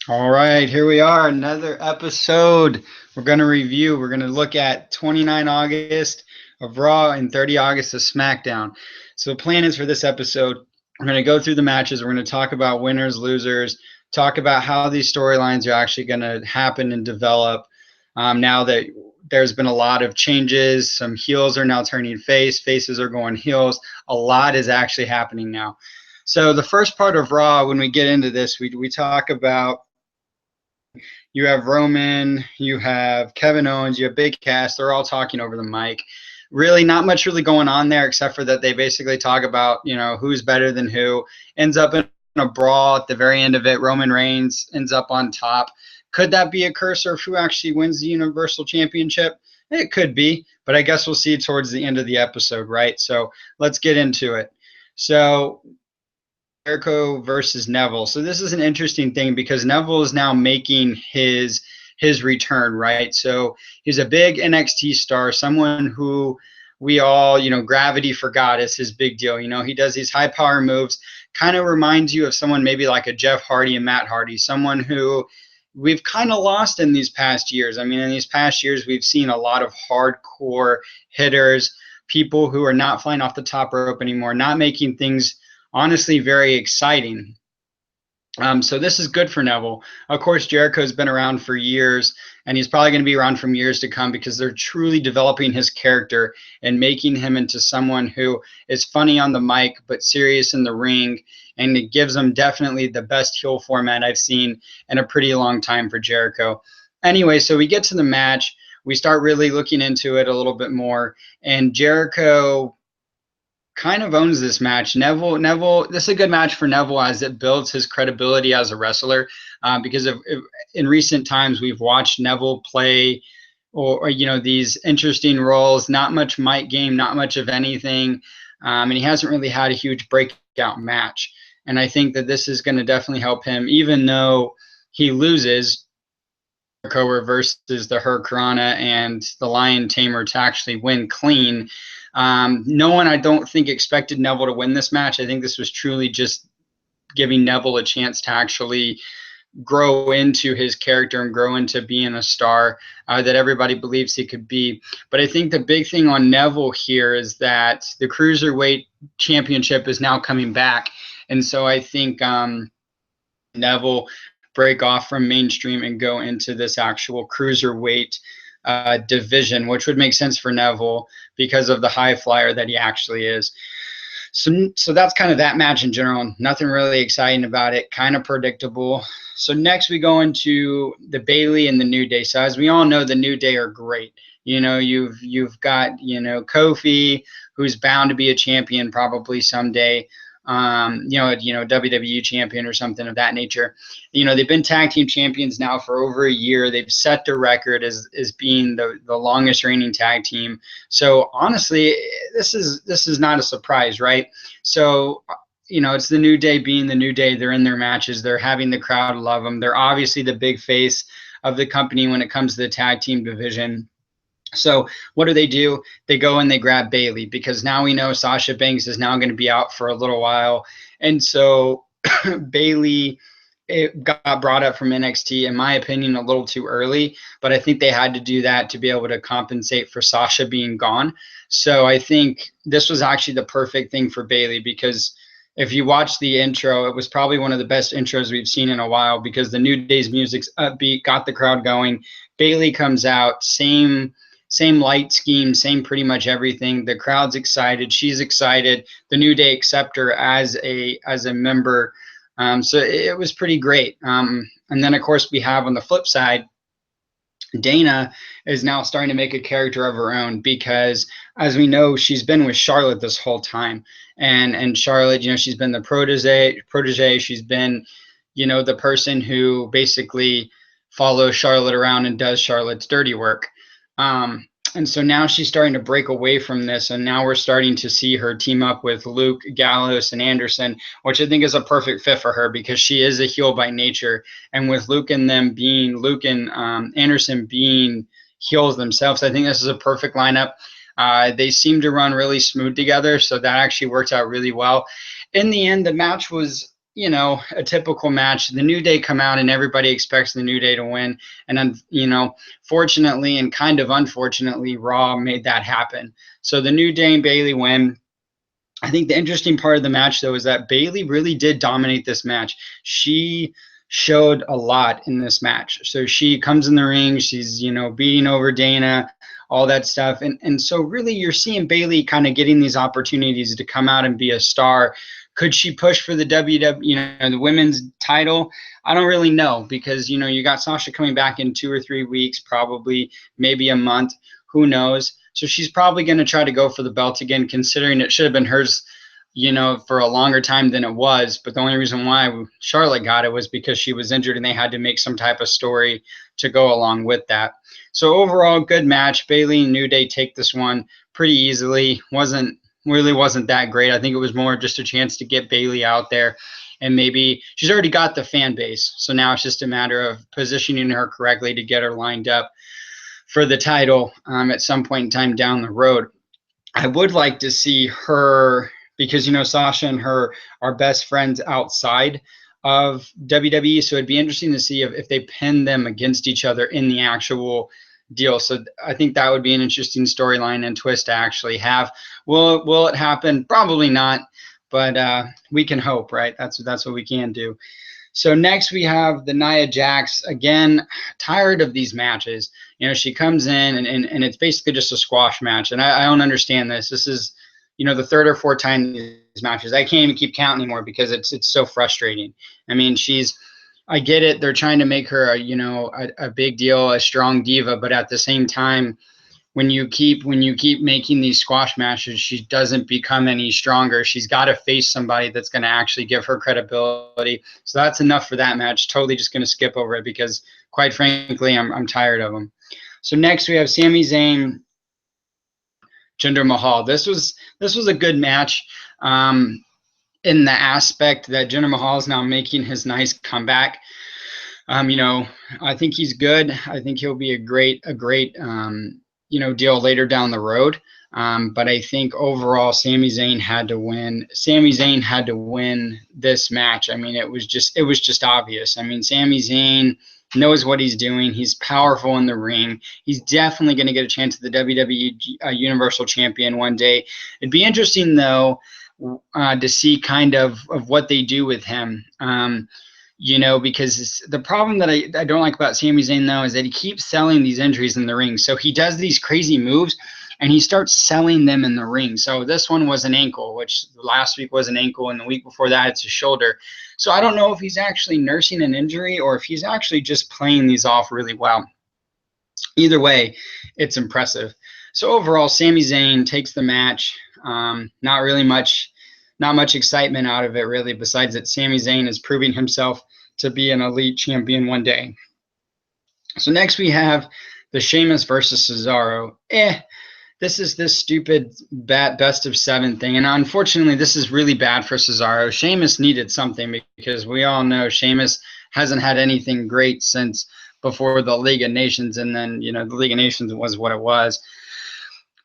All right, here we are, another episode. We're going to review, we're going to look at 29 August of Raw and 30 August of SmackDown. So, the plan is for this episode, we're going to go through the matches, we're going to talk about winners, losers, talk about how these storylines are actually going to happen and develop now that there's been a lot of changes. Some heels are now turning face, faces are going heels. A lot is actually happening now. So, the first part of Raw, when we get into this, we talk about you have Roman, you have Kevin Owens, you have Big Cass. They're all talking over the mic. Really, not much really going on there except for that they basically talk about, who's better than who. Ends up in a brawl at the very end of it. Roman Reigns ends up on top. Could that be a cursor of who actually wins the Universal Championship? It could be, but I guess we'll see towards the end of the episode, right? So let's get into it. So Jericho versus Neville. So this is an interesting thing because Neville is now making his return, right? So he's a big NXT star, someone who we all, Gravity Forgot is his big deal. He does these high power moves, kind of reminds you of someone maybe like a Jeff Hardy and Matt Hardy, someone who we've kind of lost in these past years. I mean, in these past years, we've seen a lot of hardcore hitters, people who are not flying off the top rope anymore, not making things honestly very exciting. So this is good for Neville. Of course, Jericho's been around for years, and he's probably going to be around for years to come because they're truly developing his character and making him into someone who is funny on the mic but serious in the ring, and it gives him definitely the best heel format I've seen in a pretty long time for Jericho. Anyway, so we get to the match. We start really looking into it a little bit more, and Jericho kind of owns this match. Neville, this is a good match for Neville as it builds his credibility as a wrestler. Because in recent times we've watched Neville play, or these interesting roles. Not much mic game, not much of anything, and he hasn't really had a huge breakout match. And I think that this is going to definitely help him, even though he loses. Jericho reverses the Hurricanrana and the Lion Tamer to actually win clean. No one, I don't think, expected Neville to win this match. I think this was truly just giving Neville a chance to actually grow into his character and grow into being a star that everybody believes he could be. But I think the big thing on Neville here is that the Cruiserweight Championship is now coming back. And so I think Neville break off from mainstream and go into this actual cruiserweight division, which would make sense for Neville because of the high flyer that he actually is. So that's kind of that match in general. Nothing really exciting about it, kind of predictable. So next we go into the Bayley and the New Day. So as we all know, the New Day are great. You've got Kofi, who's bound to be a champion probably someday. WWE champion or something of that nature. They've been tag team champions now for over a year. They've set the record as being the longest reigning tag team. So honestly, this is not a surprise, right? So it's the New Day being the New Day. They're in their matches. They're having the crowd love them. They're obviously the big face of the company when it comes to the tag team division. So what do? They go and they grab Bayley because now we know Sasha Banks is now going to be out for a little while. And so Bayley got brought up from NXT, in my opinion, a little too early. But I think they had to do that to be able to compensate for Sasha being gone. So I think this was actually the perfect thing for Bayley because if you watch the intro, it was probably one of the best intros we've seen in a while because the New Day's music's upbeat, got the crowd going. Bayley comes out, same light scheme, same pretty much everything. The crowd's excited. She's excited. The New Day accept her as a member. So it was pretty great. And then, of course, we have on the flip side, Dana is now starting to make a character of her own because, as we know, she's been with Charlotte this whole time. And Charlotte, she's been the protege. She's been, the person who basically follows Charlotte around and does Charlotte's dirty work. And so now she's starting to break away from this, and now we're starting to see her team up with Luke, Gallows, and Anderson, which I think is a perfect fit for her because she is a heel by nature. And with Luke and Anderson being heels themselves, I think this is a perfect lineup. They seem to run really smooth together, so that actually worked out really well. In the end, the match was you know, a typical match. The New Day come out and everybody expects the New Day to win. And then, you know, fortunately and kind of unfortunately, Raw made that happen. So the New Day and Bayley win. I think the interesting part of the match, though, is that Bayley really did dominate this match. She showed a lot in this match. So she comes in the ring, she's, you know, beating over Dana, all that stuff. And so really you're seeing Bayley kind of getting these opportunities to come out and be a star. Could she push for the WWE, you know, the women's title? I don't really know, because, you know, you got Sasha coming back in 2 or 3 weeks, probably maybe a month. Who knows? So she's probably going to try to go for the belt again, considering it should have been hers, you know, for a longer time than it was. But the only reason why Charlotte got it was because she was injured and they had to make some type of story to go along with that. So overall, good match. Bayley and New Day take this one pretty easily. Wasn't that great. I think it was more just a chance to get Bayley out there, and maybe she's already got the fan base. So now it's just a matter of positioning her correctly to get her lined up for the title at some point in time down the road. I would like to see her, because, you know, Sasha and her are best friends outside of WWE. So it'd be interesting to see if they pin them against each other in the actual deal. So I think that would be an interesting storyline and twist to actually have. Will it happen? Probably not, but we can hope, right? That's what we can do. So next we have the Nia Jax. Again, tired of these matches. You know, she comes in and it's basically just a squash match. And I don't understand this. This is, you know, the third or fourth time these matches. I can't even keep count anymore because it's so frustrating. I mean, I get it. They're trying to make her a big deal, a strong diva, but at the same time, when you keep making these squash matches, she doesn't become any stronger. She's got to face somebody that's going to actually give her credibility. So that's enough for that match. Totally just going to skip over it because, quite frankly, I'm tired of them. So next we have Sami Zayn, Jinder Mahal. This was a good match, in the aspect that Jinder Mahal is now making his nice comeback. You know, I think he's good. I think he'll be a great deal later down the road. But I think overall, Sami Zayn had to win. Sami Zayn had to win this match. I mean, it was just obvious. I mean, Sami Zayn knows what he's doing. He's powerful in the ring. He's definitely going to get a chance at the WWE Universal Champion one day. It'd be interesting, though, to see kind of what they do with him. You know, because the problem that I don't like about Sami Zayn, though, is that he keeps selling these injuries in the ring. So he does these crazy moves, and he starts selling them in the ring. So this one was an ankle, which last week was an ankle, and the week before that it's a shoulder. So I don't know if he's actually nursing an injury or if he's actually just playing these off really well. Either way, it's impressive. So overall, Sami Zayn takes the match. Not much excitement out of it, really, besides that Sami Zayn is proving himself to be an elite champion one day. So next we have the Sheamus versus Cesaro. This is this stupid best of 7 thing. And unfortunately, this is really bad for Cesaro. Sheamus needed something because we all know Sheamus hasn't had anything great since before the League of Nations. And then, you know, the League of Nations was what it was.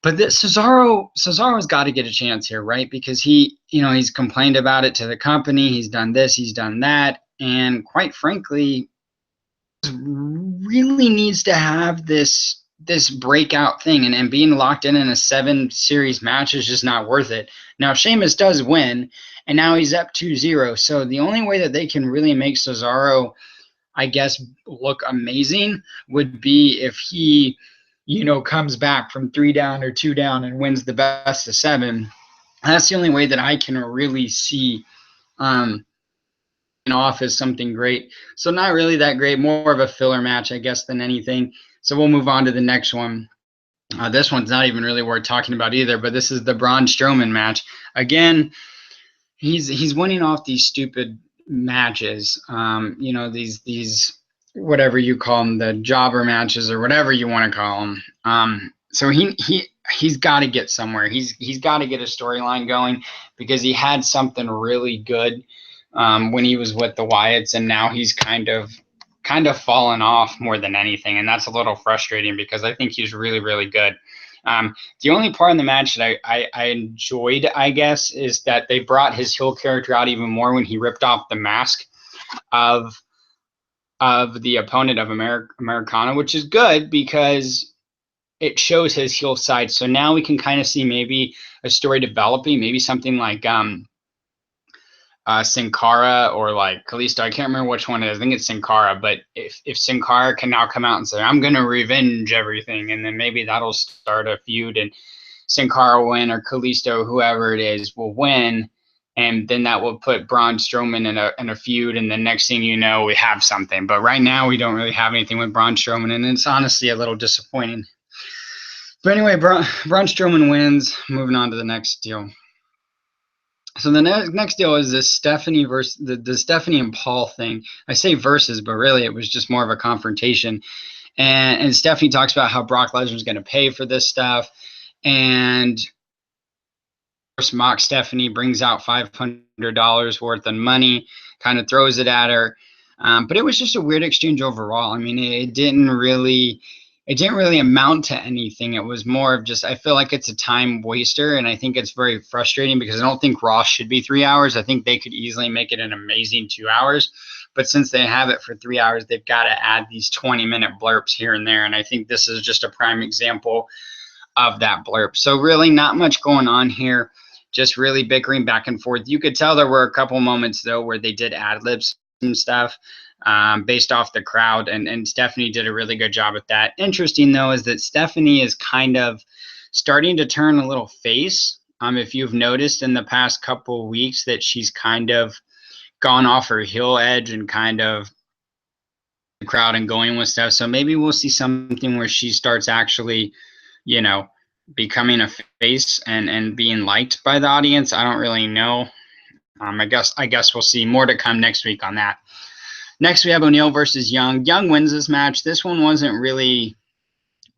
But Cesaro's got to get a chance here, right? Because he's complained about it to the company. He's done this, he's done that. And quite frankly, really needs to have this breakout thing. And being locked in a 7 series match is just not worth it. Now, Sheamus does win, and now he's up 2-0. So the only way that they can really make Cesaro, I guess, look amazing would be if he comes back from 3 down or 2 down and wins the best of 7. That's the only way that I can really see off as something great. So not really that great, more of a filler match, I guess, than anything. So we'll move on to the next one. This one's not even really worth talking about either, but this is the Braun Strowman match. Again, he's winning off these stupid matches. These whatever you call them, the jobber matches or whatever you want to call them. So he's got to get somewhere. He's got to get a storyline going because he had something really good when he was with the Wyatts, and now he's kind of fallen off more than anything, and that's a little frustrating because I think he's really, really good. The only part in the match that I enjoyed, I guess, is that they brought his heel character out even more when he ripped off the mask of the opponent of Americana, which is good because it shows his heel side. So now we can kind of see maybe a story developing, maybe something like Sin Cara or like Kalisto. I can't remember which one it is. I think it's Sin Cara. But if Sin Cara can now come out and say, I'm going to revenge everything, and then maybe that'll start a feud and Sin Cara will win or Kalisto, whoever it is, will win. And then that will put Braun Strowman in a feud. And the next thing you know, we have something. But right now, we don't really have anything with Braun Strowman. And it's honestly a little disappointing. But anyway, Braun Strowman wins. Moving on to the next deal. So the next deal is this Stephanie versus the Stephanie and Paul thing. I say versus, but really it was just more of a confrontation. And Stephanie talks about how Brock Lesnar is going to pay for this stuff. And mock Stephanie, brings out $500 worth of money, kind of throws it at her. But it was just a weird exchange overall. I mean, it didn't really amount to anything. It was more of just, I feel like it's a time waster, and I think it's very frustrating because I don't think Raw should be 3 hours. I think they could easily make it an amazing 2 hours. But since they have it for 3 hours, they've got to add these 20-minute blurps here and there. And I think this is just a prime example of that blurb. So really not much going on here. Just really bickering back and forth. You could tell there were a couple moments, though, where they did ad-libs and stuff based off the crowd, and Stephanie did a really good job at that. Interesting, though, is that Stephanie is kind of starting to turn a little face. If you've noticed in the past couple of weeks that she's kind of gone off her heel edge and kind of the crowd and going with stuff. So maybe we'll see something where she starts actually, becoming a face and being liked by the audience. I don't really know. I guess we'll see. More to come next week on that. Next, we have O'Neal versus Young. Young wins this match. This one wasn't really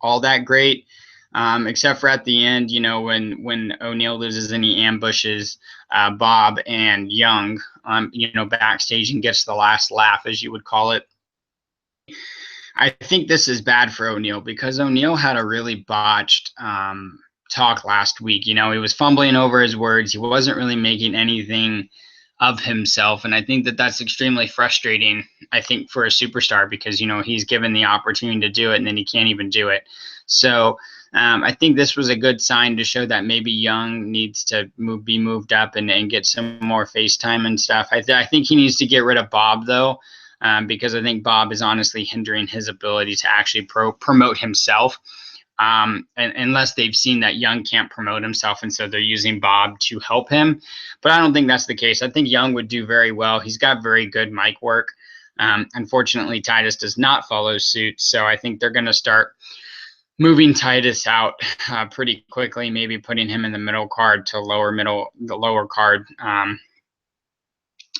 all that great, except for at the end, when O'Neal loses and he ambushes Bob and Young, backstage and gets the last laugh, as you would call it. I think this is bad for O'Neal because O'Neal had a really botched talk last week. He was fumbling over his words. He wasn't really making anything of himself. And I think that that's extremely frustrating, I think, for a superstar because, he's given the opportunity to do it and then he can't even do it. So I think this was a good sign to show that maybe Young needs to be moved up and get some more face time and stuff. I think he needs to get rid of Bob, though. Because I think Bob is honestly hindering his ability to actually promote himself, and unless they've seen that Young can't promote himself, and so they're using Bob to help him. But I don't think that's the case. I think Young would do very well. He's got very good mic work. Unfortunately, Titus does not follow suit, so I think they're going to start moving Titus out pretty quickly, maybe putting him in the middle card to the lower card.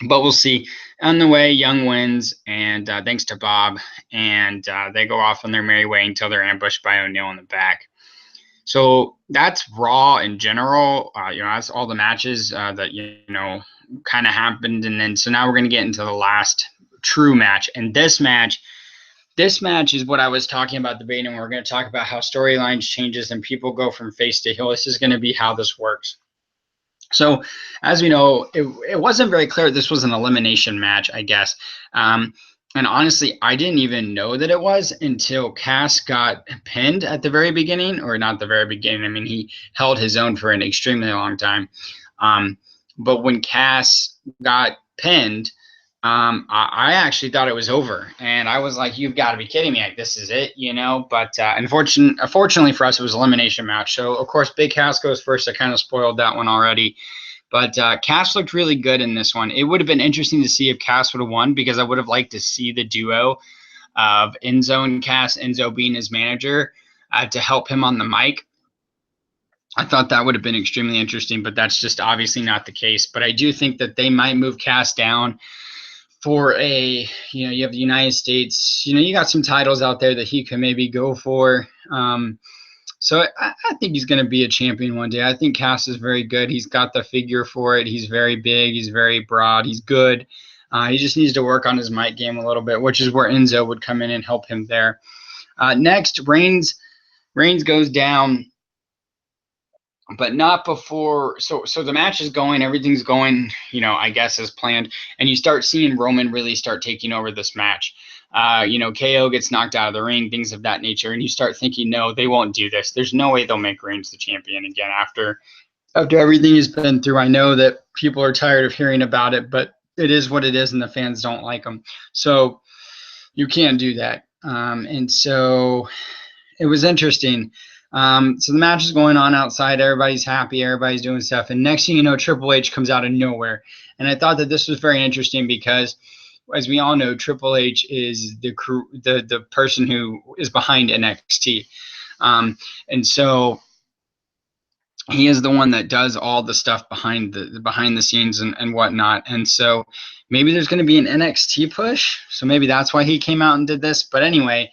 But we'll see. On the way, Young wins, and thanks to Bob, and they go off on their merry way until they're ambushed by O'Neal in the back. So that's Raw in general. That's all the matches that kind of happened, and then so now we're going to get into the last true match, and this match is what I was talking about debating. And we're going to talk about how storylines changes and people go from face to heel. This is going to be how this works. So, as we know, it wasn't very clear this was an elimination match, I guess. And honestly, I didn't even know that it was until Cass got pinned at the very beginning, or not the very beginning. I mean, he held his own for an extremely long time. But when Cass got pinned, I actually thought it was over. And I was like, you've got to be kidding me. Like, this is it, But unfortunately for us, it was an elimination match. So, of course, Big Cass goes first. I kind of spoiled that one already. But Cass looked really good in this one. It would have been interesting to see if Cass would have won because I would have liked to see the duo of Enzo and Cass, Enzo being his manager, to help him on the mic. I thought that would have been extremely interesting, but that's just obviously not the case. But I do think that they might move Cass down for you have the United States, you got some titles out there that he could maybe go for. So I think he's going to be a champion one day. I think Cass is very good. He's got the figure for it. He's very big. He's very broad. He's good. He just needs to work on his mic game a little bit, which is where Enzo would come in and help him there. Next, Reigns goes down but not before. So the match is going, everything's going, I guess as planned, and you start seeing Roman really start taking over this match. KO gets knocked out of the ring, things of that nature, and you start thinking, no, they won't do this. There's no way they'll make Reigns the champion again after everything he's been through. I know that people are tired of hearing about it, but it is what it is, and the fans don't like him. So you can't do that. And so it was interesting. So the match is going on outside. Everybody's happy. Everybody's doing stuff. And next thing you know, Triple H comes out of nowhere. And I thought that this was very interesting because, as we all know, Triple H is the person who is behind NXT. And so he is the one that does all the stuff behind the scenes and whatnot. And so maybe there's going to be an NXT push. So maybe that's why he came out and did this. But anyway,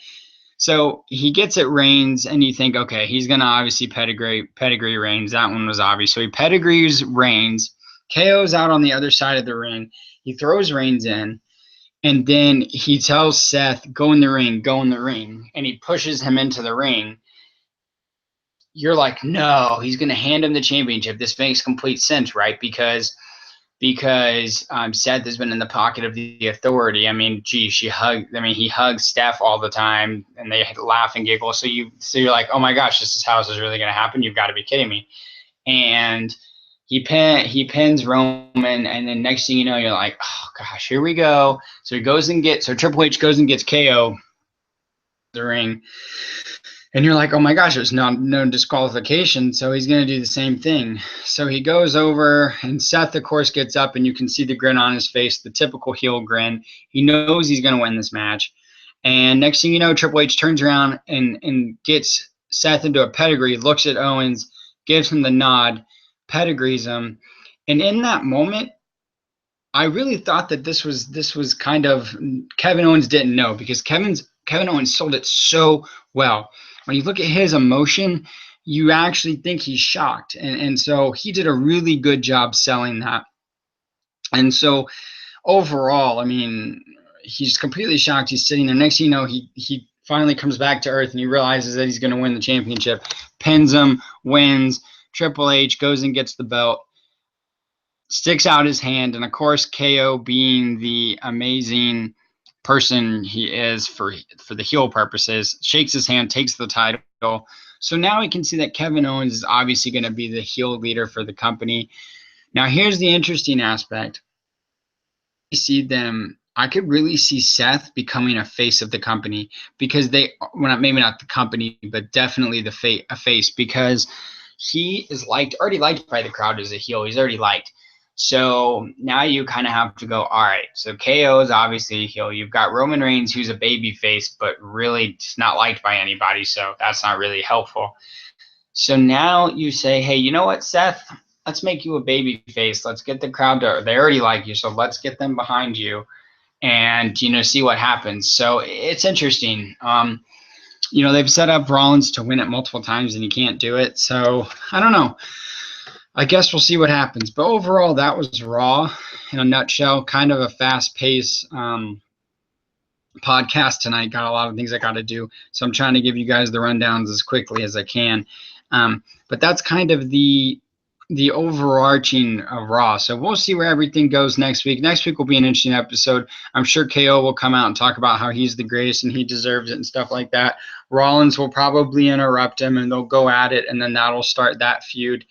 so he gets at Reigns, and you think, okay, he's going to obviously pedigree Reigns. That one was obvious. So he pedigrees Reigns. KO's out on the other side of the ring. He throws Reigns in, and then he tells Seth, go in the ring, go in the ring. And he pushes him into the ring. You're like, no, he's going to hand him the championship. This makes complete sense, right? Because Seth has been in the pocket of the Authority. I mean, he hugs Steph all the time, and they laugh and giggle. So you're like, oh my gosh, this is how this is really going to happen. You've got to be kidding me. And he pins Roman, and then next thing you know, you're like, oh gosh, here we go. So Triple H goes and gets KO the ring. And you're like, oh my gosh, there's no disqualification, so he's going to do the same thing. So he goes over, and Seth, of course, gets up, and you can see the grin on his face, the typical heel grin. He knows he's going to win this match. And next thing you know, Triple H turns around and gets Seth into a pedigree, looks at Owens, gives him the nod, pedigrees him. And in that moment, I really thought that this was kind of Kevin Owens didn't know, because Kevin Owens sold it so well. When you look at his emotion, you actually think he's shocked. And so he did a really good job selling that. And so overall, I mean, he's completely shocked. He's sitting there. Next thing you know, he finally comes back to earth, and he realizes that he's going to win the championship. Pins him, wins. Triple H goes and gets the belt, sticks out his hand, and of course, KO, being the amazing person he is for the heel purposes, shakes his hand, takes the title. So now we can see that Kevin Owens is obviously going to be the heel leader for the company. Now here's the interesting aspect. I could really see Seth becoming a face of the company, because maybe not the company, but definitely a face, because he is already liked by the crowd as a heel. He's already liked. So now you kind of have to go, all right, so KO is obviously a heel. You've got Roman Reigns, who's a baby face, but really just not liked by anybody, so that's not really helpful. So now you say, hey, you know what, Seth? Let's make you a baby face. Let's get the crowd they already like you, so let's get them behind you and, see what happens. So it's interesting. They've set up Rollins to win it multiple times, and he can't do it. So I don't know. I guess we'll see what happens. But overall, that was Raw in a nutshell. Kind of a fast-paced podcast tonight. Got a lot of things I got to do. So I'm trying to give you guys the rundowns as quickly as I can. But that's kind of the overarching of Raw. So we'll see where everything goes next week. Next week will be an interesting episode. I'm sure KO will come out and talk about how he's the greatest and he deserves it and stuff like that. Rollins will probably interrupt him, and they'll go at it, and then that'll start that feud,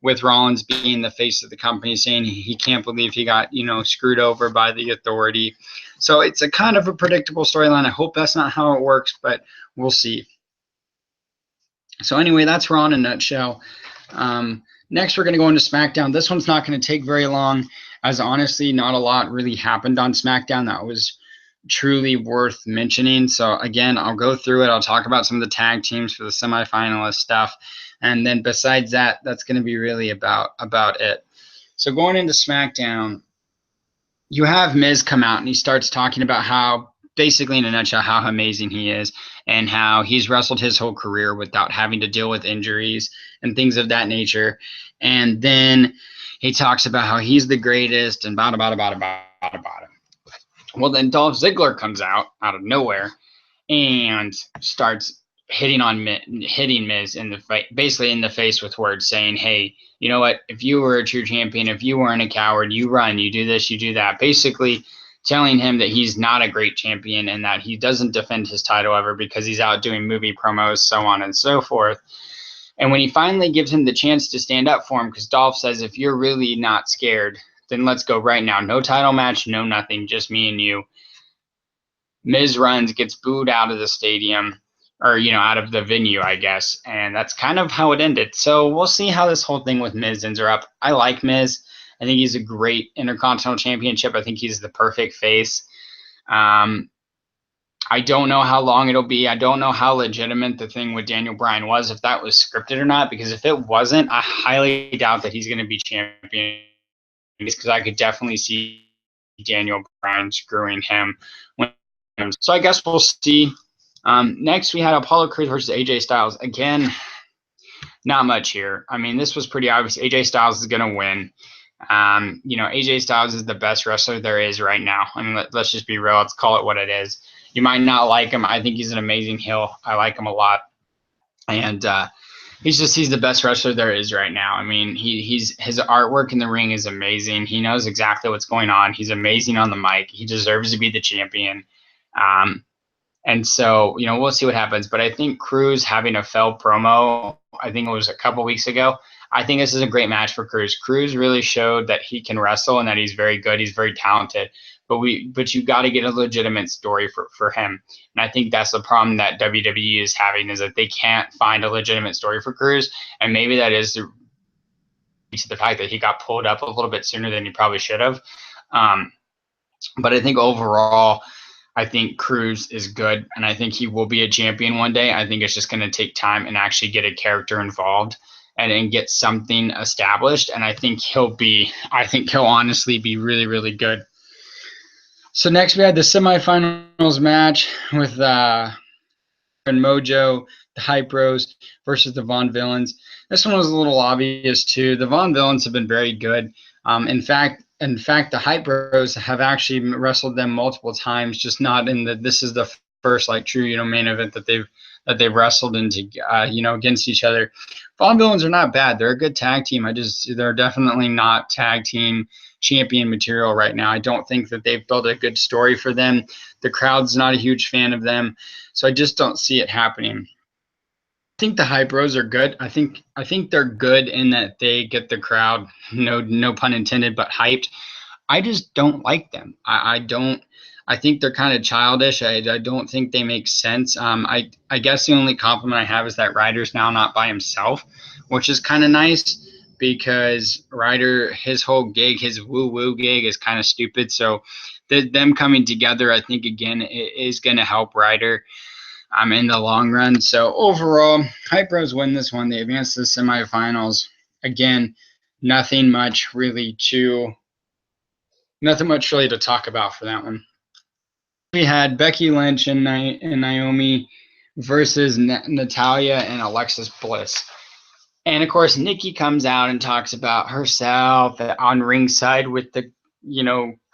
with Rollins being the face of the company, saying he can't believe he got, screwed over by the Authority. So it's a kind of a predictable storyline. I hope that's not how it works, but we'll see. So anyway, that's Raw in a nutshell. Next, we're going to go into SmackDown. This one's not going to take very long, as honestly, not a lot really happened on SmackDown that was truly worth mentioning. So again, I'll go through it. I'll talk about some of the tag teams for the semifinalist stuff. And then besides that, that's going to be really about it. So going into SmackDown, you have Miz come out, and he starts talking about how, basically in a nutshell, how amazing he is and how he's wrestled his whole career without having to deal with injuries and things of that nature. And then he talks about how he's the greatest and bada. Well, then Dolph Ziggler comes out of nowhere and starts hitting Miz in the basically in the face with words, saying, "Hey, you know what? If you were a true champion, if you weren't a coward, you run, you do this, you do that." Basically, telling him that he's not a great champion and that he doesn't defend his title ever because he's out doing movie promos, so on and so forth. And when he finally gives him the chance to stand up for him, because Dolph says, "If you're really not scared, then let's go right now. No title match, no nothing, just me and you." Miz runs, gets booed out of the stadium, or out of the venue, I guess, and that's kind of how it ended. So we'll see how this whole thing with Miz ends up. I like Miz. I think he's a great Intercontinental Championship. I think he's the perfect face. I don't know how long it'll be. I don't know how legitimate the thing with Daniel Bryan was, if that was scripted or not, because if it wasn't, I highly doubt that he's going to be champion, because I could definitely see Daniel Bryan screwing him. So I guess we'll see. Next, we had Apollo Crews versus AJ Styles. Again, not much here. I mean, this was pretty obvious. AJ Styles is going to win. AJ Styles is the best wrestler there is right now. I mean, let's just be real. Let's call it what it is. You might not like him. I think he's an amazing heel. I like him a lot. And he's the best wrestler there is right now. I mean, his artwork in the ring is amazing. He knows exactly what's going on. He's amazing on the mic. He deserves to be the champion. And so, we'll see what happens. But I think Crews having a failed promo, I think it was a couple weeks ago, I think this is a great match for Crews. Crews really showed that he can wrestle and that he's very good. He's very talented. But you got to get a legitimate story for him. And I think that's the problem that WWE is having, is that they can't find a legitimate story for Crews. And maybe that is the fact that he got pulled up a little bit sooner than he probably should have. But I think overall, I think Crews is good, and I think he will be a champion one day. I think it's just going to take time and actually get a character involved and get something established. And I think he'll honestly be really, really good. So next we had the semifinals match with and Mojo, the Hype Bros versus the Von Villains. This one was a little obvious too. The Von Villains have been very good. In fact, the Hype Bros have actually wrestled them multiple times, just not in the. This is the first true main event that they've wrestled into against each other. Von Villains are not bad. They're a good tag team. They're definitely not tag team champion material right now. I don't think that they've built a good story for them. The crowd's not a huge fan of them, so I just don't see it happening. I think the Hype Bros are good. I think they're good in that they get the crowd, no pun intended, but hyped. I just don't like them. I think they're kind of childish. I don't think they make sense. I guess the only compliment I have is that Ryder's now not by himself, which is kind of nice, because Ryder, his whole gig, his woo-woo gig is kind of stupid. So them coming together, I think, again, is going to help Ryder in the long run. So overall, Hype Bros win this one. They advance to the semifinals. Again, nothing much really to talk about for that one. We had Becky Lynch and Naomi versus Natalya and Alexis Bliss. And of course, Nikki comes out and talks about herself on ringside with the,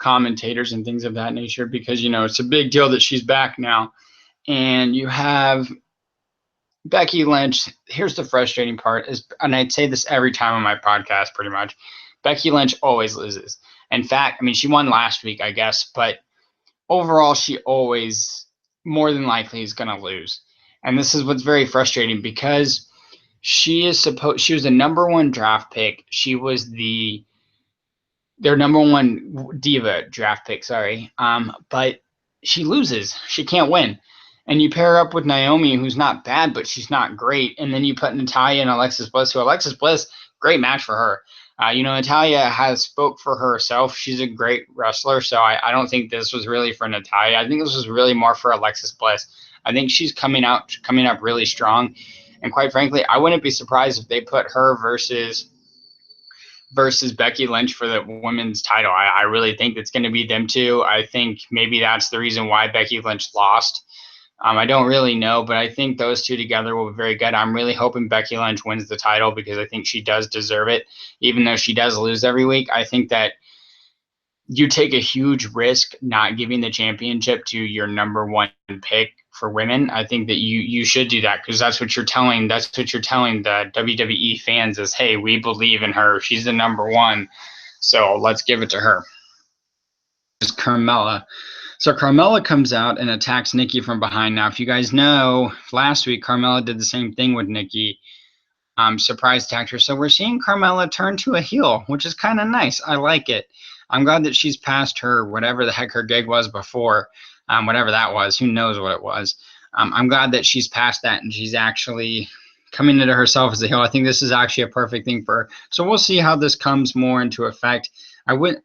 commentators and things of that nature, because, it's a big deal that she's back now. And you have Becky Lynch. Here's the frustrating part and I'd say this every time on my podcast, pretty much. Becky Lynch always loses. In fact, I mean, she won last week, I guess, but overall, she always more than likely is going to lose. And this is what's very frustrating, because she was the number one draft pick. She was their number one diva draft pick, sorry. But she loses. She can't win. And you pair her up with Naomi, who's not bad, but she's not great. And then you put Natalya and Alexis Bliss, great match for her. Natalya has spoke for herself. She's a great wrestler, so I don't think this was really for Natalya. I think this was really more for Alexis Bliss. I think she's coming up really strong. And quite frankly, I wouldn't be surprised if they put her versus Becky Lynch for the women's title. I really think it's going to be them two. I think maybe that's the reason why Becky Lynch lost. I don't really know, but I think those two together will be very good. I'm really hoping Becky Lynch wins the title, because I think she does deserve it, even though she does lose every week. I think that you take a huge risk not giving the championship to your number one pick for women. I think that you should do that, because that's what you're telling the WWE fans is, hey, we believe in her. She's the number one. So let's give it to her. Is Carmella. So Carmella comes out and attacks Nikki from behind. Now, if you guys know, last week Carmella did the same thing with Nikki. Surprise attacked her. So we're seeing Carmella turn to a heel, which is kind of nice. I like it. I'm glad that she's past her, whatever the heck her gig was before, whatever that was. Who knows what it was. I'm glad that she's past that and she's actually coming into herself as a heel. I think this is actually a perfect thing for her. So we'll see how this comes more into effect. I wouldn't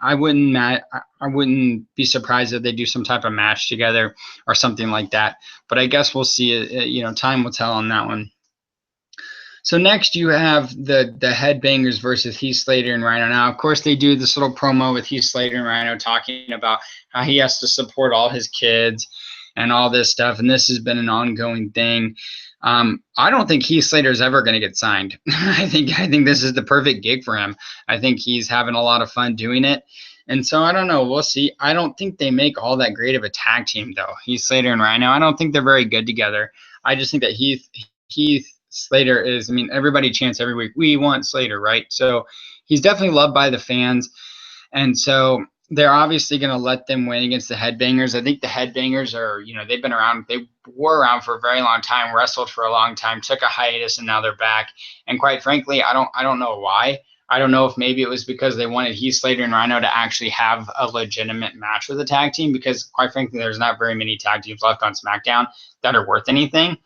be surprised if they do some type of match together or something like that. But I guess we'll see. Time will tell on that one. So next you have the Headbangers versus Heath Slater and Rhino. Now, of course, they do this little promo with Heath Slater and Rhino talking about how he has to support all his kids and all this stuff, and this has been an ongoing thing. I don't think Heath Slater is ever going to get signed. I think this is the perfect gig for him. I think he's having a lot of fun doing it. And so I don't know. We'll see. I don't think they make all that great of a tag team, though. Heath Slater and Rhino. I don't think they're very good together. I just think that Heath Slater is, everybody chants every week, we want Slater, right? So he's definitely loved by the fans. And so they're obviously going to let them win against the Headbangers. I think the Headbangers are, they've been around. They were around for a very long time, wrestled for a long time, took a hiatus, and now they're back. And quite frankly, I don't know why. I don't know if maybe it was because they wanted Heath Slater and Rhino to actually have a legitimate match with the tag team, because quite frankly, there's not very many tag teams left on SmackDown that are worth anything.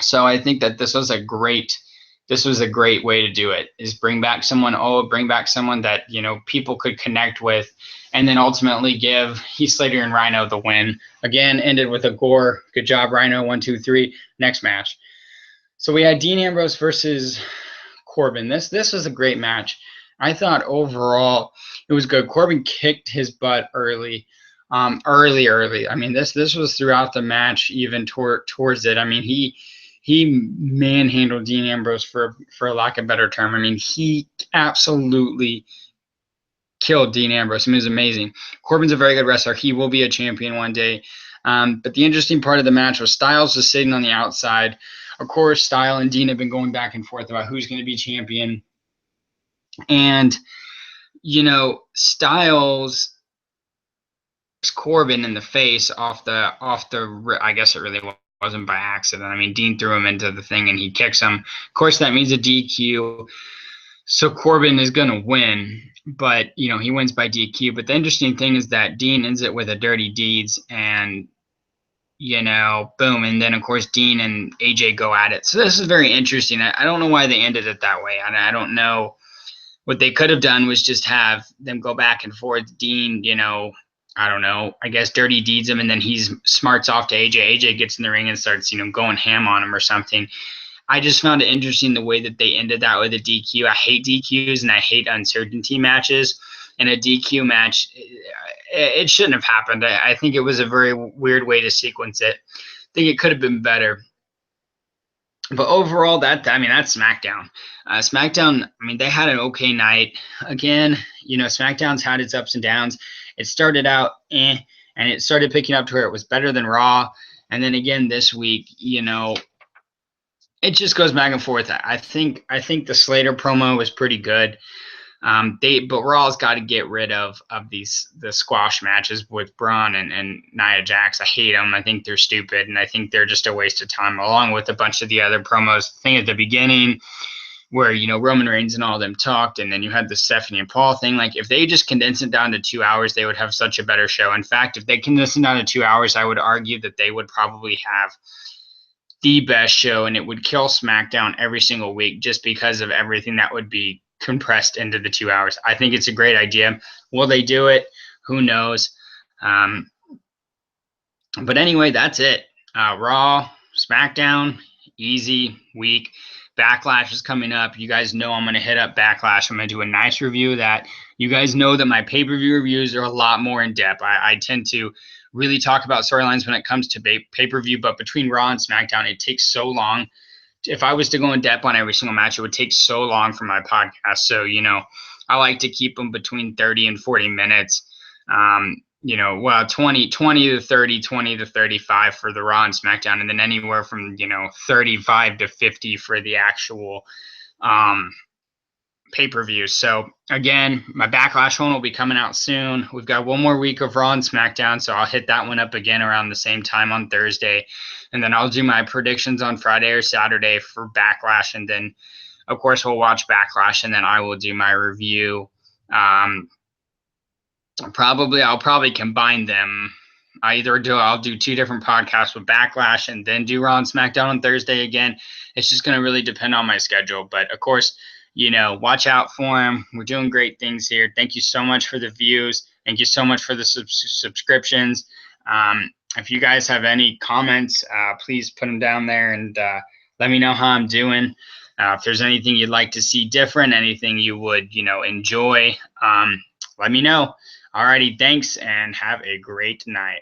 So I think that this was a great way to do it, is bring back someone that, people could connect with, and then ultimately give Heath Slater and Rhino the win. Again, ended with a gore. Good job, Rhino. 1, 2, 3. Next match. So we had Dean Ambrose versus Corbin. This was a great match. I thought overall it was good. Corbin kicked his butt early. Early. This was throughout the match, even towards it. He manhandled Dean Ambrose, for lack of a better term. He absolutely killed Dean Ambrose. It was amazing. Corbin's a very good wrestler. He will be a champion one day. But the interesting part of the match was Styles was sitting on the outside. Of course, Styles and Dean have been going back and forth about who's going to be champion. And, Styles Corbin in the face off the I guess it really wasn't by accident. Dean threw him into the thing and he kicks him. Of course, that means a DQ. So Corbin is going to win, but, he wins by DQ. But the interesting thing is that Dean ends it with a dirty deeds and, boom. And then, of course, Dean and AJ go at it. So this is very interesting. I don't know why they ended it that way. I don't know. What they could have done was just have them go back and forth. Dean, I don't know, I guess dirty deeds him, and then he smarts off to AJ. AJ gets in the ring and starts, going ham on him or something. I just found it interesting the way that they ended that with a DQ. I hate DQs and I hate uncertainty matches. In a DQ match, it shouldn't have happened. I think it was a very weird way to sequence it. I think it could have been better. But overall, that's SmackDown. SmackDown, they had an okay night. Again, SmackDown's had its ups and downs. It started out and it started picking up to where it was better than Raw. And then again this week, it just goes back and forth. I think the Slater promo was pretty good. But Raw's got to get rid of the squash matches with Braun and Nia Jax. I hate them. I think they're stupid, and I think they're just a waste of time, along with a bunch of the other promos. Thing at the beginning where, Roman Reigns and all of them talked, and then you had the Stephanie and Paul thing. Like, if they just condensed it down to 2 hours, they would have such a better show. In fact, if they condensed it down to 2 hours, I would argue that they would probably have the best show, and it would kill SmackDown every single week just because of everything that would be compressed into the 2 hours. I think it's a great idea. Will they do it? Who knows? But anyway, that's it. Raw, SmackDown, easy week. Backlash is coming up. You guys know I'm going to hit up Backlash. I'm going to do a nice review of that. You guys know that my pay-per-view reviews are a lot more in depth. I tend to really talk about storylines when it comes to pay-per-view, but between Raw and SmackDown, it takes so long. If I was to go in depth on every single match, it would take so long for my podcast. So, I like to keep them between 30 and 40 minutes. Well, 20 to 30, 20 to 35 for the Raw and SmackDown, and then anywhere from 35 to 50 for the actual pay-per-view. So again, my Backlash one will be coming out soon. We've got one more week of Raw and SmackDown, so I'll hit that one up again around the same time on Thursday, and then I'll do my predictions on Friday or Saturday for Backlash, and then of course we'll watch Backlash, and then I will do my review. I'll probably combine them. I'll do two different podcasts with Backlash and then do Raw and SmackDown on Thursday again. It's just going to really depend on my schedule. But of course, watch out for them. We're doing great things here. Thank you so much for the views. Thank you so much for the subscriptions. If you guys have any comments, please put them down there and let me know how I'm doing. If there's anything you'd like to see different, anything you would, enjoy, let me know. Alrighty, thanks and have a great night.